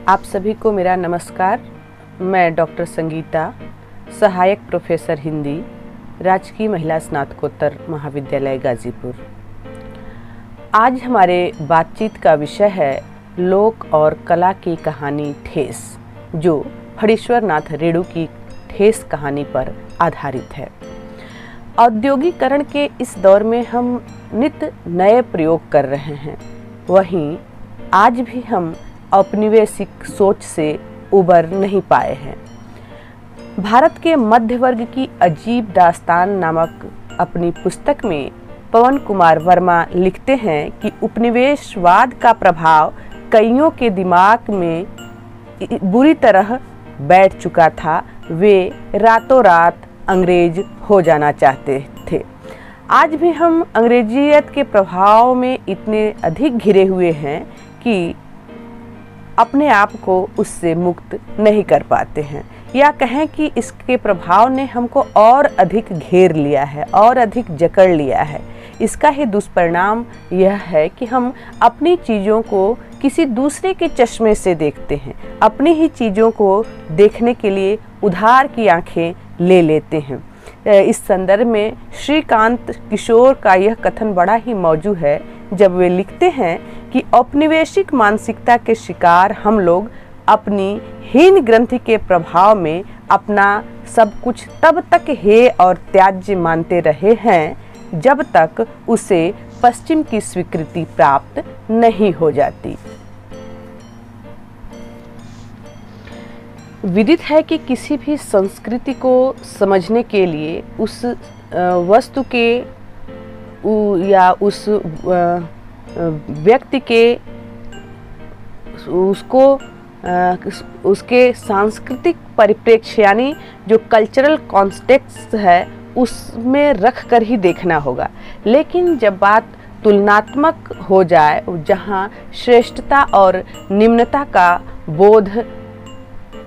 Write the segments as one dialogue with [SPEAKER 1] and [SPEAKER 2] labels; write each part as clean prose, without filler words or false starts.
[SPEAKER 1] आप सभी को मेरा नमस्कार। मैं डॉक्टर संगीता, सहायक प्रोफेसर हिंदी, राजकीय महिला स्नातकोत्तर महाविद्यालय गाजीपुर। आज हमारे बातचीत का विषय है लोक और कला की कहानी ठेस, जो फणीश्वर नाथ रेणु की ठेस कहानी पर आधारित है। औद्योगिकरण के इस दौर में हम नित्य नए प्रयोग कर रहे हैं, वहीं आज भी हम औपनिवेशिक सोच से उबर नहीं पाए हैं। भारत के मध्य वर्ग की अजीब दास्तान नामक अपनी पुस्तक में पवन कुमार वर्मा लिखते हैं कि उपनिवेशवाद का प्रभाव कईयों के दिमाग में बुरी तरह बैठ चुका था। वे रातों रात अंग्रेज हो जाना चाहते थे। आज भी हम अंग्रेजियत के प्रभाव में इतने अधिक घिरे हुए हैं कि अपने आप को उससे मुक्त नहीं कर पाते हैं, या कहें कि इसके प्रभाव ने हमको और अधिक घेर लिया है और अधिक जकड़ लिया है। इसका ही दुष्परिणाम यह है कि हम अपनी चीज़ों को किसी दूसरे के चश्मे से देखते हैं, अपनी ही चीज़ों को देखने के लिए उधार की आंखें ले लेते हैं। इस संदर्भ में श्रीकांत किशोर का यह कथन बड़ा ही मौजू है, जब वे लिखते हैं कि औपनिवेशिक मानसिकता के शिकार हम लोग अपनी हीन ग्रंथि के प्रभाव में अपना सब कुछ तब तक हेय और त्याज्य मानते रहे हैं जब तक उसे पश्चिम की स्वीकृति प्राप्त नहीं हो जाती। विदित है कि किसी भी संस्कृति को समझने के लिए उस वस्तु के या उस व्यक्ति के उसके सांस्कृतिक परिप्रेक्ष्य यानी जो कल्चरल कॉन्टेक्स्ट है उसमें रख कर ही देखना होगा। लेकिन जब बात तुलनात्मक हो जाए, जहाँ श्रेष्ठता और निम्नता का बोध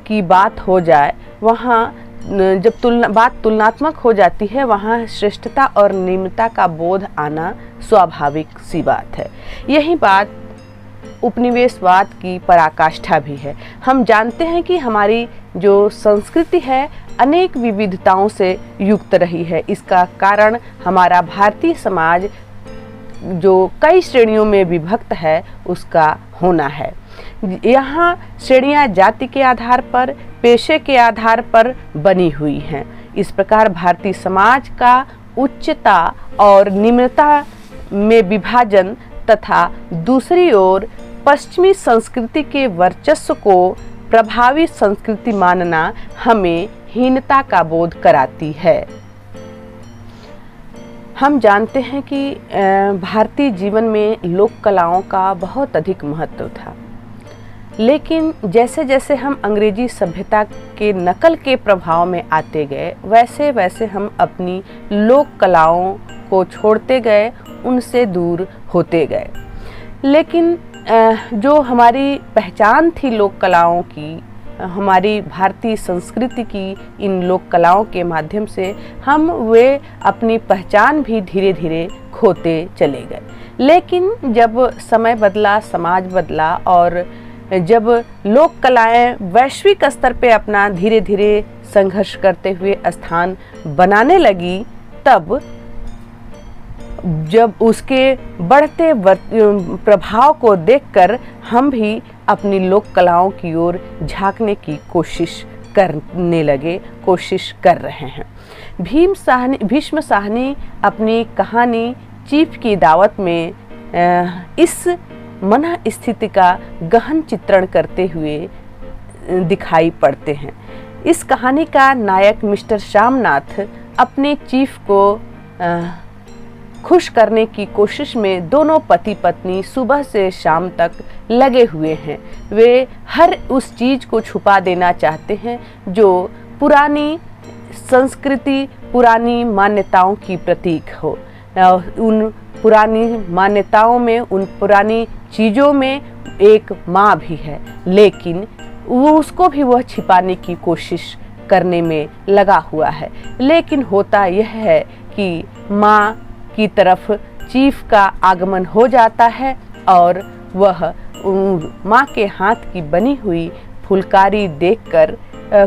[SPEAKER 1] की बात हो जाए, वहाँ जब बात तुलनात्मक हो जाती है, वहाँ श्रेष्ठता और निम्नता का बोध आना स्वाभाविक सी बात है। यही बात उपनिवेशवाद की पराकाष्ठा भी है। हम जानते हैं कि हमारी जो संस्कृति है अनेक विविधताओं से युक्त रही है। इसका कारण हमारा भारतीय समाज जो कई श्रेणियों में विभक्त है उसका होना है। यहाँ श्रेणियाँ जाति के आधार पर, पेशे के आधार पर बनी हुई हैं। इस प्रकार भारतीय समाज का उच्चता और निम्नता में विभाजन तथा दूसरी ओर पश्चिमी संस्कृति के वर्चस्व को प्रभावी संस्कृति मानना हमें हीनता का बोध कराती है। हम जानते हैं कि भारतीय जीवन में लोक कलाओं का बहुत अधिक महत्व था, लेकिन जैसे जैसे हम अंग्रेजी सभ्यता के नकल के प्रभाव में आते गए, वैसे वैसे हम अपनी लोक कलाओं को छोड़ते गए, उनसे दूर होते गए। लेकिन जो हमारी पहचान थी लोक कलाओं की, हमारी भारतीय संस्कृति की इन लोक कलाओं के माध्यम से हम वे अपनी पहचान भी धीरे धीरे खोते चले गए। लेकिन जब समय बदला, समाज बदला और जब लोक कलाएं वैश्विक स्तर पे अपना धीरे धीरे संघर्ष करते हुए स्थान बनाने लगी, तब जब उसके बढ़ते प्रभाव को देखकर हम भी अपनी लोक कलाओं की ओर झांकने की कोशिश करने लगे, कोशिश कर रहे हैं। भीष्म साहनी अपनी कहानी चीफ की दावत में इस मन स्थिति का गहन चित्रण करते हुए दिखाई पड़ते हैं। इस कहानी का नायक मिस्टर श्यामनाथ अपने चीफ को खुश करने की कोशिश में दोनों पति पत्नी सुबह से शाम तक लगे हुए हैं। वे हर उस चीज़ को छुपा देना चाहते हैं जो पुरानी संस्कृति, पुरानी मान्यताओं की प्रतीक हो। उन पुरानी मान्यताओं में, उन पुरानी चीज़ों में एक माँ भी है, लेकिन वो उसको भी वह छिपाने की कोशिश करने में लगा हुआ है। लेकिन होता यह है कि माँ की तरफ चीफ का आगमन हो जाता है और वह माँ के हाथ की बनी हुई फुलकारी देखकर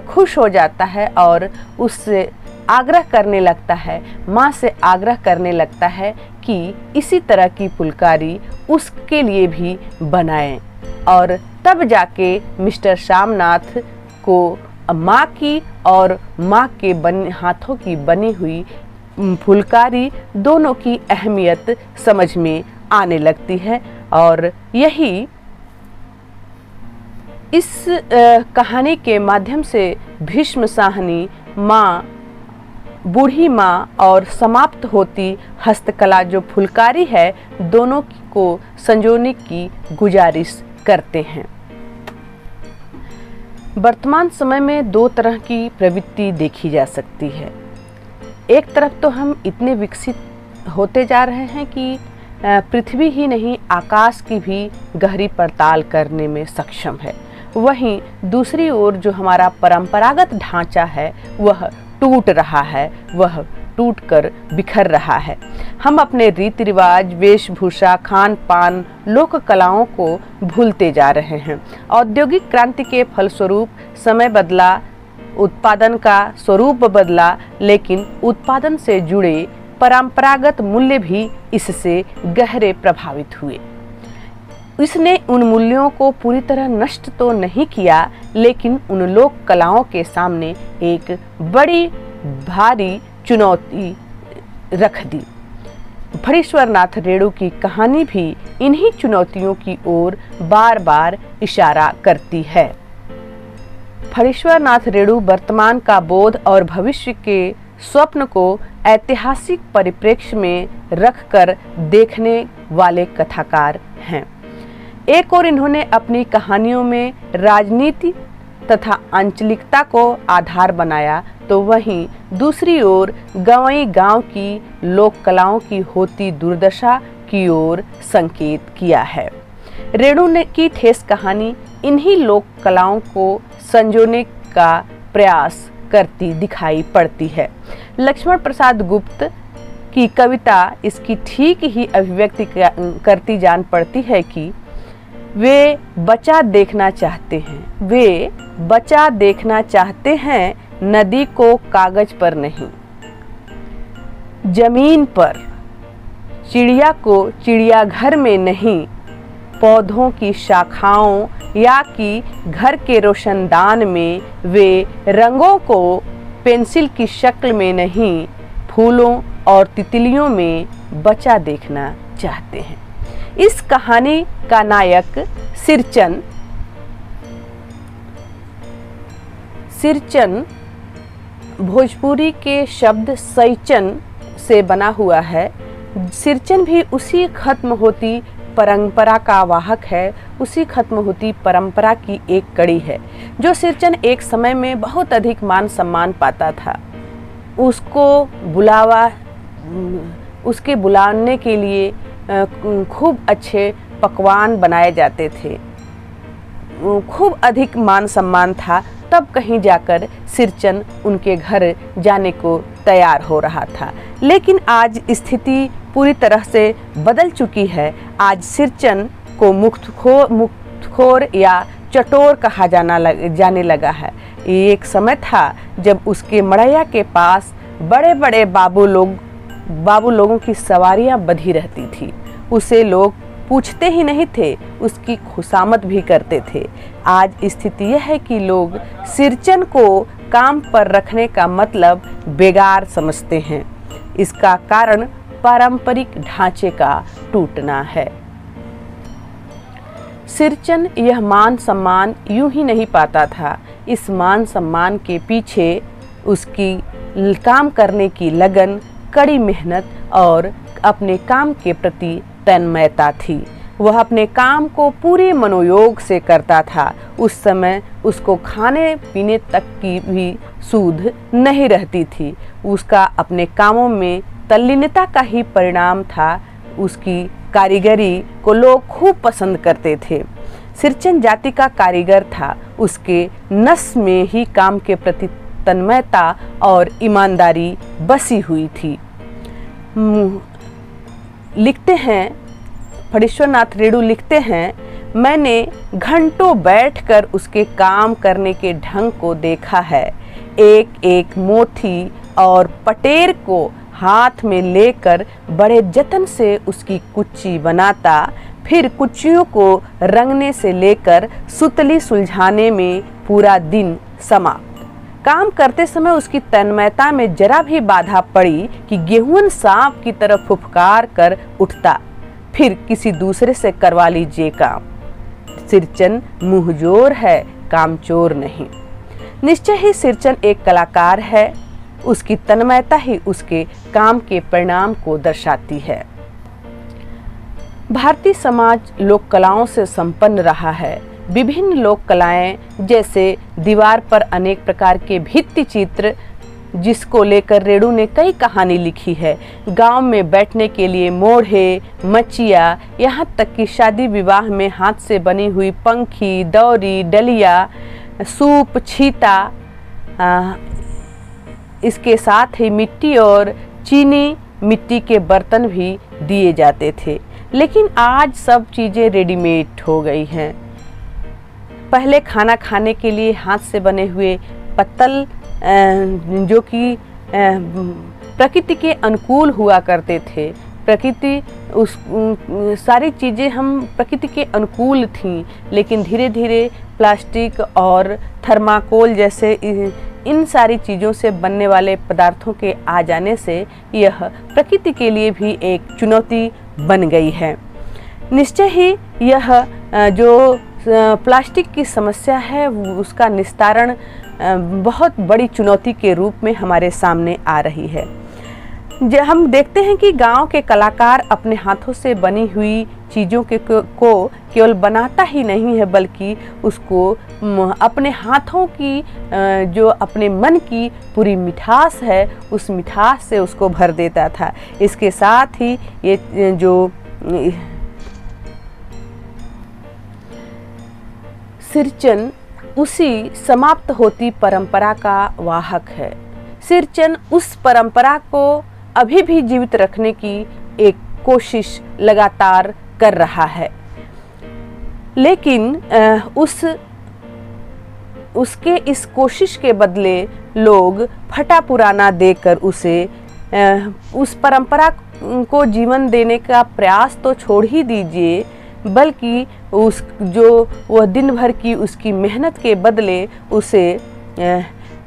[SPEAKER 1] खुश हो जाता है और उससे आग्रह करने लगता है, माँ से आग्रह करने लगता है कि इसी तरह की फुलकारी उसके लिए भी बनाएं। और तब जाके मिस्टर श्यामनाथ को माँ की और माँ के हाथों की बनी हुई फुलकारी दोनों की अहमियत समझ में आने लगती है। और यही इस कहानी के माध्यम से भीष्म साहनी माँ, बूढ़ी माँ और समाप्त होती हस्तकला जो फुलकारी है, दोनों को संजोने की गुजारिश करते हैं। वर्तमान समय में दो तरह की प्रवृत्ति देखी जा सकती है। एक तरफ तो हम इतने विकसित होते जा रहे हैं कि पृथ्वी ही नहीं, आकाश की भी गहरी पड़ताल करने में सक्षम है। वहीं दूसरी ओर जो हमारा परंपरागत ढांचा है वह टूट रहा है, वह टूटकर बिखर रहा है। हम अपने रीति रिवाज, वेशभूषा, खान पान, लोक कलाओं को भूलते जा रहे हैं। औद्योगिक क्रांति के फलस्वरूप समय बदला, उत्पादन का स्वरूप बदला, लेकिन उत्पादन से जुड़े परंपरागत मूल्य भी इससे गहरे प्रभावित हुए। इसने उन मूल्यों को पूरी तरह नष्ट तो नहीं किया, लेकिन उन लोक कलाओं के सामने एक बड़ी भारी चुनौती रख दी। फणीश्वरनाथ रेणु की कहानी भी इन्हीं चुनौतियों की ओर बार बार इशारा करती है। फणीश्वरनाथ रेणु वर्तमान का बोध और भविष्य के स्वप्न को ऐतिहासिक परिप्रेक्ष्य में रखकर देखने वाले कथाकार हैं। एक और इन्होंने अपनी कहानियों में राजनीति तथा आंचलिकता को आधार बनाया, तो वहीं दूसरी ओर गंवई गांव की लोक कलाओं की होती दुर्दशा की ओर संकेत किया है। रेणु ने की ठेस कहानी इन्हीं लोक कलाओं को संजोने का प्रयास करती दिखाई पड़ती है। लक्ष्मण प्रसाद गुप्त की कविता इसकी ठीक ही अभिव्यक्ति करती जान पड़ती है कि वे बचा देखना चाहते हैं, वे बचा देखना चाहते हैं नदी को कागज पर नहीं, जमीन पर, चिड़िया को चिड़ियाघर में नहीं, पौधों की शाखाओं या कि घर के रोशनदान में, वे रंगों को पेंसिल की शक्ल में नहीं, फूलों और तितलियों में बचा देखना चाहते हैं। इस कहानी का नायक सिरचन भोजपुरी के शब्द सैचन से बना हुआ है। सिरचन भी उसी खत्म होती परंपरा का वाहक है, उसी खत्म होती परंपरा की एक कड़ी है। जो सिरचन एक समय में बहुत अधिक मान सम्मान पाता था, उसके बुलाने के लिए खूब अच्छे पकवान बनाए जाते थे, खूब अधिक मान सम्मान था। तब कहीं जाकर सिरचन उनके घर जाने को तैयार हो रहा था। लेकिन आज स्थिति पूरी तरह से बदल चुकी है। आज सिरचन को मुक्तखोर या चटोर कहा जाने लगा है। एक समय था जब उसके मड़ैया के पास बड़े बड़े बाबू लोगों की सवारियां बंधी रहती थी। उसे लोग पूछते ही नहीं थे, उसकी खुशामद भी करते थे। आज स्थिति यह है कि लोग सिरचन को काम पर रखने का मतलब बेगार समझते हैं। इसका कारण पारंपरिक ढांचे का टूटना है। सिरचन यह मान सम्मान यूं ही नहीं पाता था। इस मान सम्मान के पीछे उसकी काम करने की लगन, कड़ी मेहनत और अपने काम के प्रति तन्मयता थी। वह अपने काम को पूरे मनोयोग से करता था। उस समय उसको खाने पीने तक की भी सूध नहीं रहती थी। उसका अपने कामों में तल्लीनता का ही परिणाम था। उसकी कारीगरी को लोग खूब पसंद करते थे। सिरचन जाति का कारीगर था। उसके नस में ही काम के प्रति तन्मयता और ईमानदारी बसी हुई थी। लिखते हैं फणीश्वरनाथ रेणु लिखते हैं, मैंने घंटों बैठकर उसके काम करने के ढंग को देखा है। एक एक मोती और पटेर को हाथ में लेकर बड़े जतन से उसकी कुच्ची बनाता, फिर कुच्चियों को रंगने से लेकर सुतली सुलझाने में पूरा दिन समाप्त। काम करते समय उसकी तन्मयता में जरा भी बाधा पड़ी कि गेहूं सांप की तरफ फुफकार कर उठता, फिर किसी दूसरे से करवा लीजिए काम। सिरचन मुंहजोर है, कामचोर नहीं। निश्चय ही सिरचन एक कलाकार है। उसकी तन्मयता ही उसके काम के परिणाम को दर्शाती है। भारतीय समाज लोक कलाओं से संपन्न रहा है। विभिन्न लोक कलाएं जैसे दीवार पर अनेक प्रकार के भित्ति चित्र, जिसको लेकर रेणु ने कई कहानी लिखी है। गांव में बैठने के लिए मोढ़े, मचिया, यहाँ तक कि शादी विवाह में हाथ से बनी हुई पंखी, दौरी, डलिया, सूप, छीता, इसके साथ ही मिट्टी और चीनी मिट्टी के बर्तन भी दिए जाते थे। लेकिन आज सब चीज़ें रेडीमेड हो गई हैं। पहले खाना खाने के लिए हाथ से बने हुए पत्तल, जो कि प्रकृति के अनुकूल हुआ करते थे, प्रकृति सारी चीज़ें हम प्रकृति के अनुकूल थीं, लेकिन धीरे धीरे प्लास्टिक और थर्माकोल जैसे इन सारी चीज़ों से बनने वाले पदार्थों के आ जाने से यह प्रकृति के लिए भी एक चुनौती बन गई है। निश्चय ही यह जो प्लास्टिक की समस्या है उसका निस्तारण बहुत बड़ी चुनौती के रूप में हमारे सामने आ रही है। हम देखते हैं कि गांव के कलाकार अपने हाथों से बनी हुई चीज़ों को केवल बनाता ही नहीं है, बल्कि उसको अपने हाथों की जो अपने मन की पूरी मिठास है उस मिठास से उसको भर देता था। इसके साथ ही ये जो सिरचन उसी समाप्त होती परंपरा का वाहक है। सिरचन उस परंपरा को अभी भी जीवित रखने की एक कोशिश लगातार कर रहा है, लेकिन उसके इस कोशिश के बदले लोग फटा पुराना देकर उस परंपरा को जीवन देने का प्रयास तो छोड़ ही दीजिए, बल्कि वह दिन भर की उसकी मेहनत के बदले उसे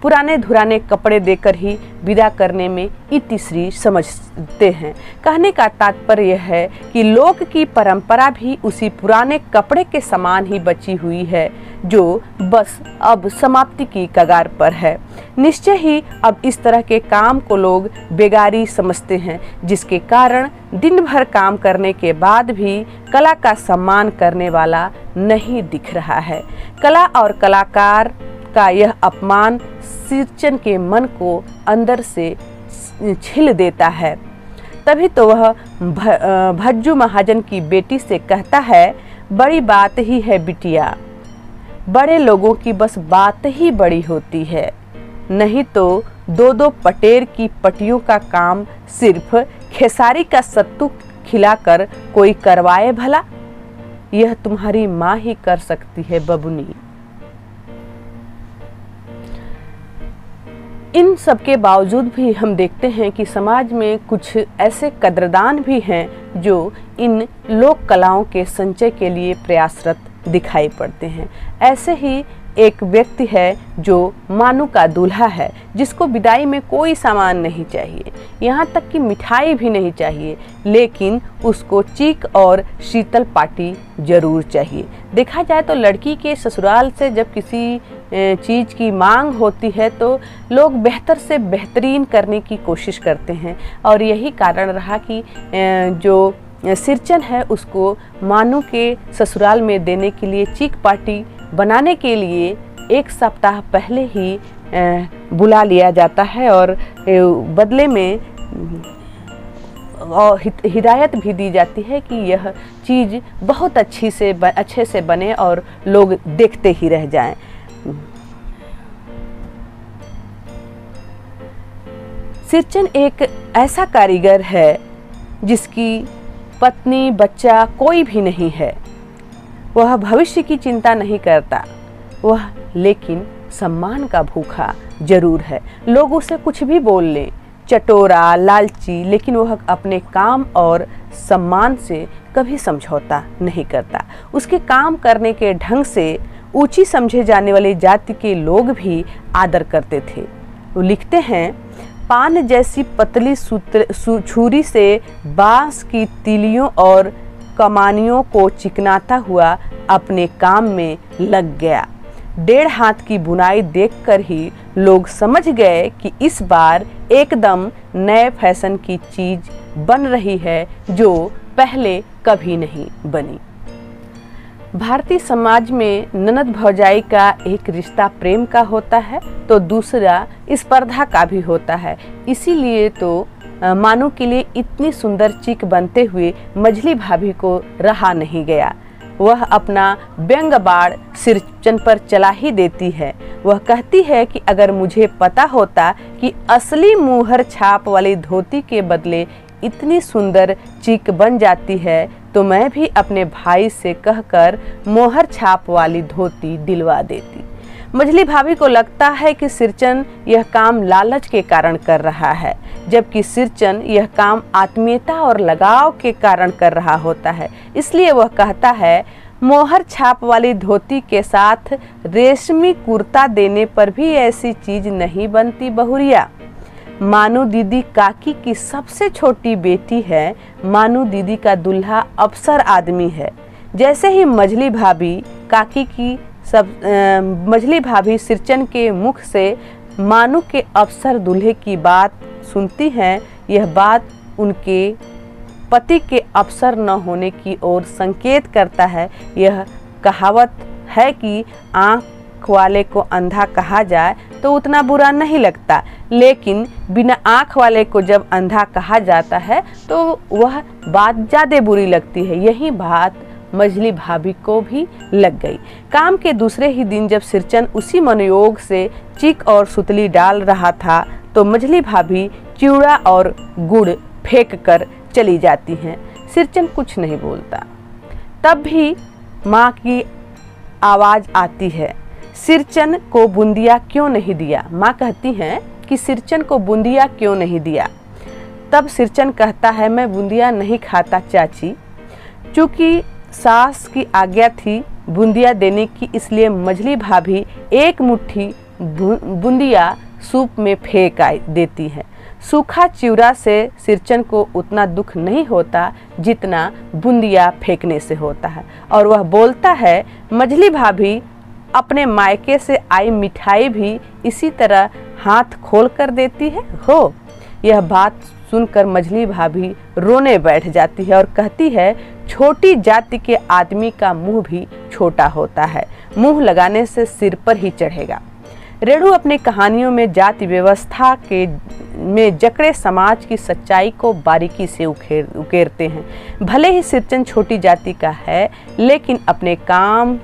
[SPEAKER 1] पुराने धुराने कपड़े देकर ही विदा करने में इतिश्री समझते हैं। कहने का तात्पर्य यह है कि लोक की परंपरा भी उसी पुराने कपड़े के समान ही बची हुई है, जो बस अब समाप्ति की कगार पर है। निश्चय ही अब इस तरह के काम को लोग बेगारी समझते हैं, जिसके कारण दिन भर काम करने के बाद भी कला का सम्मान करने वाला नहीं दिख रहा है। कला और कलाकार का यह अपमान सिरचन के मन को अंदर से छिल देता है। तभी तो वह भज्जू महाजन की बेटी से कहता है, बड़ी बात ही है बिटिया, बड़े लोगों की बस बात ही बड़ी होती है, नहीं तो दो दो पटेर की पटियों का काम सिर्फ खेसारी का सत्तू खिलाकर कोई करवाए भला? यह तुम्हारी माँ ही कर सकती है बबुनी। इन सब के बावजूद भी हम देखते हैं कि समाज में कुछ ऐसे कद्रदान भी हैं जो इन लोक कलाओं के संचय के लिए प्रयासरत दिखाई पड़ते हैं। ऐसे ही एक व्यक्ति है जो मानू का दूल्हा है, जिसको विदाई में कोई सामान नहीं चाहिए, यहाँ तक कि मिठाई भी नहीं चाहिए, लेकिन उसको चीक और शीतल पाटी जरूर चाहिए। देखा जाए तो लड़की के ससुराल से जब किसी चीज़ की मांग होती है तो लोग बेहतर से बेहतरीन करने की कोशिश करते हैं, और यही कारण रहा कि जो सिरचन है उसको मानू के ससुराल में देने के लिए चीक पार्टी बनाने के लिए एक सप्ताह पहले ही बुला लिया जाता है, और बदले में हिदायत भी दी जाती है कि यह चीज़ बहुत अच्छे से बने और लोग देखते ही रह जाएं। सिरचन एक ऐसा कारीगर है जिसकी पत्नी, बच्चा कोई भी नहीं है। वह भविष्य की चिंता नहीं करता, वह लेकिन सम्मान का भूखा जरूर है। लोग उसे कुछ भी बोल लें, चटोरा, लालची, लेकिन वह अपने काम और सम्मान से कभी समझौता नहीं करता। उसके काम करने के ढंग से ऊंची समझे जाने वाली जाति के लोग भी आदर करते थे। वो लिखते हैं, पान जैसी पतली छुरी से बांस की तीलियों और कमानियों को चिकनाता हुआ अपने काम में लग गया। 1.5 हाथ की बुनाई देखकर ही लोग समझ गए कि इस बार एकदम नए फैशन की चीज बन रही है जो पहले कभी नहीं बनी। भारतीय समाज में ननद भौजाई का एक रिश्ता प्रेम का होता है तो दूसरा स्पर्धा का भी होता है। इसीलिए तो मानू के लिए इतनी सुंदर चिक बनते हुए मझली भाभी को रहा नहीं गया। वह अपना व्यंग बाण सिरचन पर चला ही देती है। वह कहती है कि अगर मुझे पता होता कि असली मुहर छाप वाली धोती के बदले इतनी सुंदर चिक बन जाती है तो मैं भी अपने भाई से कहकर मोहर छाप वाली धोती दिलवा देती। मझली भाभी को लगता है कि सिरचन यह काम लालच के कारण कर रहा है, जबकि सिरचन यह काम आत्मीयता और लगाव के कारण कर रहा होता है। इसलिए वह कहता है, मोहर छाप वाली धोती के साथ रेशमी कुर्ता देने पर भी ऐसी चीज नहीं बनती बहुरिया। मानू दीदी काकी की सबसे छोटी बेटी है। मानू दीदी का दूल्हा अफसर आदमी है। जैसे ही मझली भाभी काकी की मझली भाभी सिरचन के मुख से मानू के अफसर दूल्हे की बात सुनती हैं, यह बात उनके पति के अफसर न होने की ओर संकेत करता है। यह कहावत है कि आँख वाले को अंधा कहा जाए तो उतना बुरा नहीं लगता, लेकिन बिना आँख वाले को जब अंधा कहा जाता है तो वह बात ज़्यादा बुरी लगती है। यही बात मझली भाभी को भी लग गई। काम के दूसरे ही दिन जब सिरचन उसी मनोयोग से चिक और सुतली डाल रहा था तो मझली भाभी चिवड़ा और गुड़ फेंक कर चली जाती हैं। सिरचन कुछ नहीं बोलता। तब भी माँ की आवाज़ आती है, सिरचन को बूंदिया क्यों नहीं दिया। माँ कहती हैं कि सिरचन को बूंदिया क्यों नहीं दिया। तब सिरचन कहता है, मैं बूंदिया नहीं खाता चाची। चूँकि सास की आज्ञा थी बूंदिया देने की, इसलिए मझली भाभी एक मुट्ठी बूंदिया सूप में फेंक देती है। सूखा चिवड़ा से सिरचन को उतना दुख नहीं होता जितना बूंदिया फेंकने से होता है, और वह बोलता है, मझली भाभी अपने मायके से आई मिठाई भी इसी तरह हाथ खोल कर देती है हो। यह बात सुनकर मझली भाभी रोने बैठ जाती है और कहती है, छोटी जाति के आदमी का मुंह भी छोटा होता है, मुंह लगाने से सिर पर ही चढ़ेगा। रेणु अपनी कहानियों में जाति व्यवस्था के में जकड़े समाज की सच्चाई को बारीकी से उकेरते हैं। भले ही सिरचन छोटी जाति का है, लेकिन अपने काम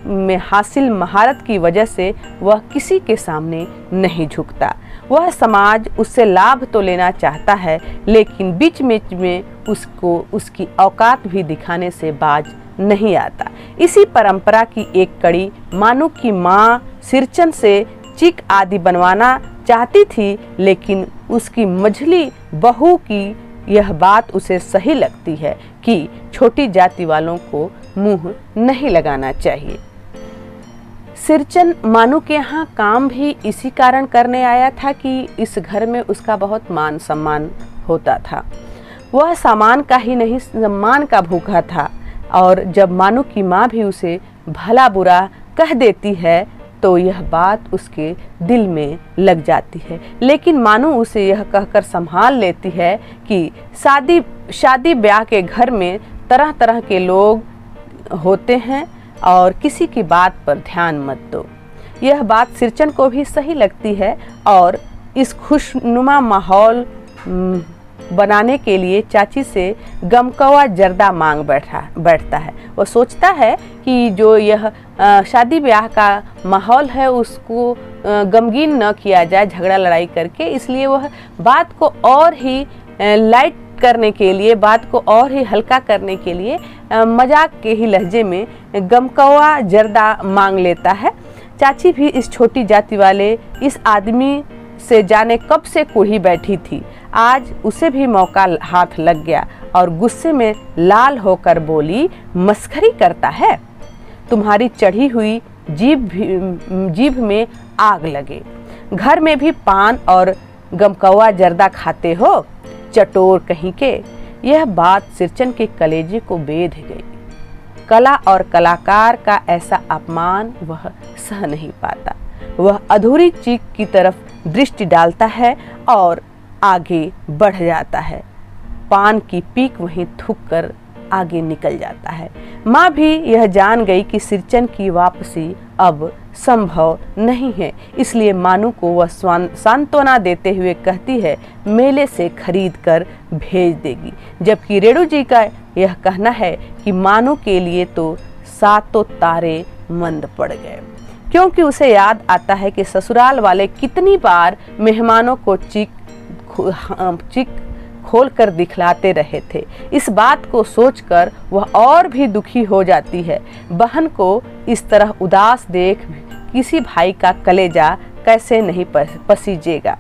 [SPEAKER 1] में हासिल महारत की वजह से वह किसी के सामने नहीं झुकता। वह समाज उससे लाभ तो लेना चाहता है, लेकिन बीच में उसको उसकी औकात भी दिखाने से बाज नहीं आता। इसी परंपरा की एक कड़ी मानू की माँ सिरचन से चिक आदि बनवाना चाहती थी, लेकिन उसकी मझली बहू की यह बात उसे सही लगती है कि छोटी जाति वालों को मुंह नहीं लगाना चाहिए। सिरचन मानू के यहाँ काम भी इसी कारण करने आया था कि इस घर में उसका बहुत मान सम्मान होता था। वह सामान का ही नहीं, सम्मान का भूखा था, और जब मानू की माँ भी उसे भला बुरा कह देती है तो यह बात उसके दिल में लग जाती है। लेकिन मानू उसे यह कहकर संभाल लेती है कि शादी ब्याह के घर में तरह तरह के लोग होते हैं और किसी की बात पर ध्यान मत दो। यह बात सिरचन को भी सही लगती है और इस खुशनुमा माहौल बनाने के लिए चाची से गमकवा जर्दा मांग बैठता है। वो सोचता है कि जो यह शादी ब्याह का माहौल है उसको गमगीन न किया जाए झगड़ा लड़ाई करके, इसलिए वह बात को और ही लाइट करने के लिए, बात को और ही हल्का करने के लिए मजाक के ही लहजे में गमकौआ जर्दा मांग लेता है। चाची भी इस छोटी जाति वाले इस आदमी से जाने कब से कुढ़ी बैठी थी। आज उसे भी मौका हाथ लग गया और गुस्से में लाल होकर बोली, मस्खरी करता है? तुम्हारी चढ़ी हुई जीभ में आग लगे। घर में भी पान और गमकौआ जर्दा खाते हो, चटोर कहीं के। यह बात सिरचन के कलेजे को बेध गई। कला और कलाकार का ऐसा अपमान वह सह नहीं पाता। वह अधूरी चीख की तरफ दृष्टि डालता है और आगे बढ़ जाता है। पान की पीक वहीं थूक कर आगे निकल जाता है। माँ भी यह जान गई कि सिरचन की वापसी अब संभव नहीं है, इसलिए मानू को वह सांत्वना देते हुए कहती है मेले से खरीद कर भेज देगी। जबकि रेणु जी का यह कहना है कि मानू के लिए तो सातों तारे मंद पड़ गए, क्योंकि उसे याद आता है कि ससुराल वाले कितनी बार मेहमानों को चीख खोल कर दिखलाते रहे थे। इस बात को सोचकर वह और भी दुखी हो जाती है। बहन को इस तरह उदास देख किसी भाई का कलेजा कैसे नहीं पसीजेगा।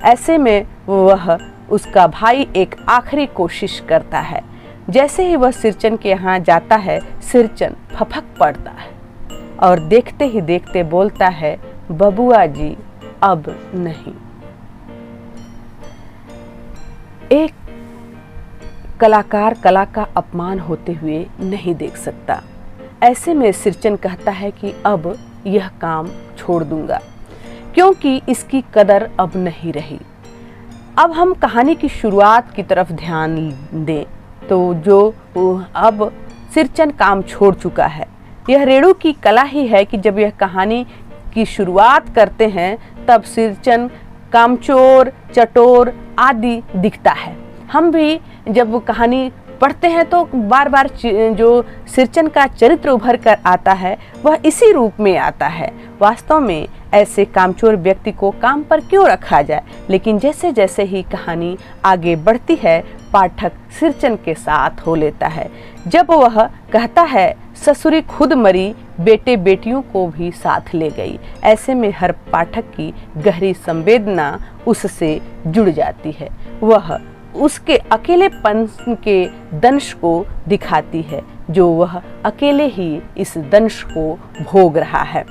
[SPEAKER 1] ऐसे में वह उसका भाई एक आखिरी कोशिश करता है। जैसे ही वह सिरचन के यहाँ जाता है, सिरचन फफक पड़ता है और देखते ही देखते बोलता है, बबुआ जी अब नहीं। एक कलाकार कला का अपमान होते हुए नहीं देख सकता। ऐसे में सिरचन कहता है कि अब यह काम छोड़ दूंगा, क्योंकि इसकी कदर अब नहीं रही। अब हम कहानी की शुरुआत की तरफ ध्यान दें तो जो अब सिरचन काम छोड़ चुका है। यह रेणु की कला ही है कि जब यह कहानी की शुरुआत करते हैं तब सिरचन कामचोर, चटोर आदि दिखता है। हम भी जब कहानी पढ़ते हैं तो बार बार जो सिरचन का चरित्र उभर कर आता है वह इसी रूप में आता है। वास्तव में ऐसे कामचोर व्यक्ति को काम पर क्यों रखा जाए, लेकिन जैसे जैसे ही कहानी आगे बढ़ती है पाठक सिरचन के साथ हो लेता है। जब वह कहता है ससुरी खुद मरी, बेटे बेटियों को भी साथ ले गई, ऐसे में हर पाठक की गहरी संवेदना उससे जुड़ जाती है। वह उसके अकेलेपन के दंश को दिखाती है, जो वह अकेले ही इस दंश को भोग रहा है।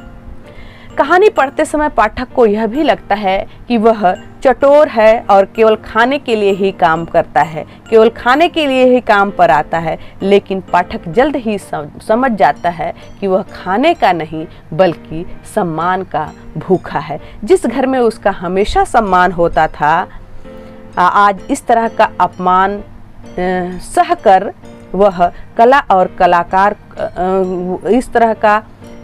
[SPEAKER 1] कहानी पढ़ते समय पाठक को यह भी लगता है कि वह चटोर है और केवल खाने के लिए ही काम करता है, केवल खाने के लिए ही काम पर आता है। लेकिन पाठक जल्द ही समझ जाता है कि वह खाने का नहीं बल्कि सम्मान का भूखा है। जिस घर में उसका हमेशा सम्मान होता था, आज इस तरह का अपमान सहकर वह कला और कलाकार इस तरह का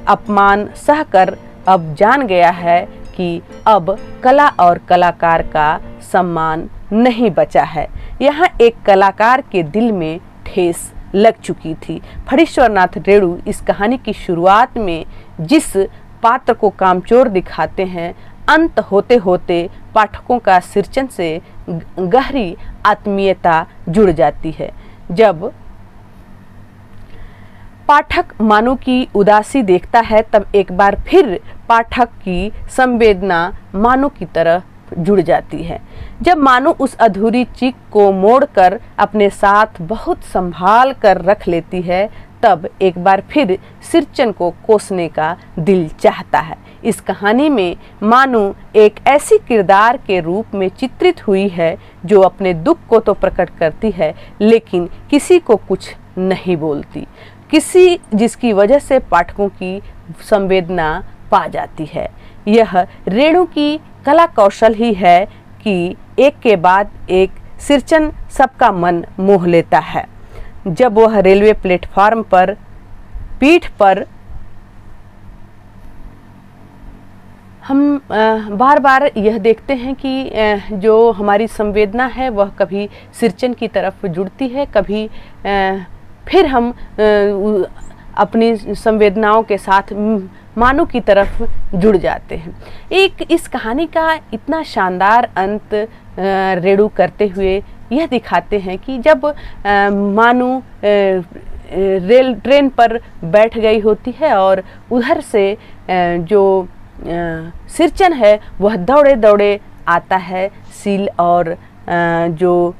[SPEAKER 1] अपमान सहकर अब जान गया है कि अब कला और कलाकार का सम्मान नहीं बचा है। यहाँ एक कलाकार के दिल में ठेस लग चुकी थी। फणीश्वरनाथ रेणु इस कहानी की शुरुआत में जिस पात्र को कामचोर दिखाते हैं, अंत होते होते पाठकों का सिरचन से गहरी आत्मीयता जुड़ जाती है। जब पाठक मानू की उदासी देखता है तब एक बार फिर पाठक की संवेदना मानू की तरह जुड़ जाती है। जब मानू उस अधूरी चीख को मोड़कर अपने साथ बहुत संभाल कर रख लेती है तब एक बार फिर सिरचन को कोसने का दिल चाहता है। इस कहानी में मानू एक ऐसी किरदार के रूप में चित्रित हुई है जो अपने दुख को तो प्रकट करती है लेकिन किसी को कुछ नहीं बोलती, जिसकी वजह से पाठकों की संवेदना पा जाती है। यह रेणु की कला कौशल ही है कि एक के बाद एक सिरचन सबका मन मोह लेता है। जब वह रेलवे प्लेटफार्म पर पीठ पर हम बार बार यह देखते हैं कि जो हमारी संवेदना है वह कभी सिरचन की तरफ जुड़ती है, कभी फिर हम अपनी संवेदनाओं के साथ मानू की तरफ जुड़ जाते हैं। एक इस कहानी का इतना शानदार अंत रेणु करते हुए यह दिखाते हैं कि जब मानू ट्रेन पर बैठ गई होती है और उधर से जो सिरचन है वह दौड़े दौड़े आता है सील और जो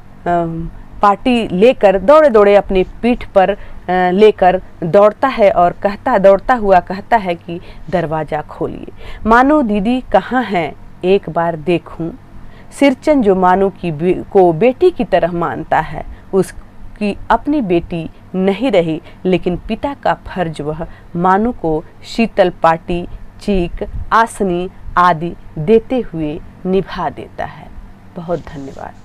[SPEAKER 1] पार्टी लेकर दौड़े दौड़े अपनी पीठ पर लेकर दौड़ता है और दौड़ता हुआ कहता है कि दरवाज़ा खोलिए। मानू दीदी कहाँ हैं, एक बार देखूं। सिरचन जो मानू को बेटी की तरह मानता है, उसकी अपनी बेटी नहीं रही, लेकिन पिता का फर्ज वह मानू को शीतल पाटी, चीक, आसनी आदि देते हुए निभा देता है। बहुत धन्यवाद।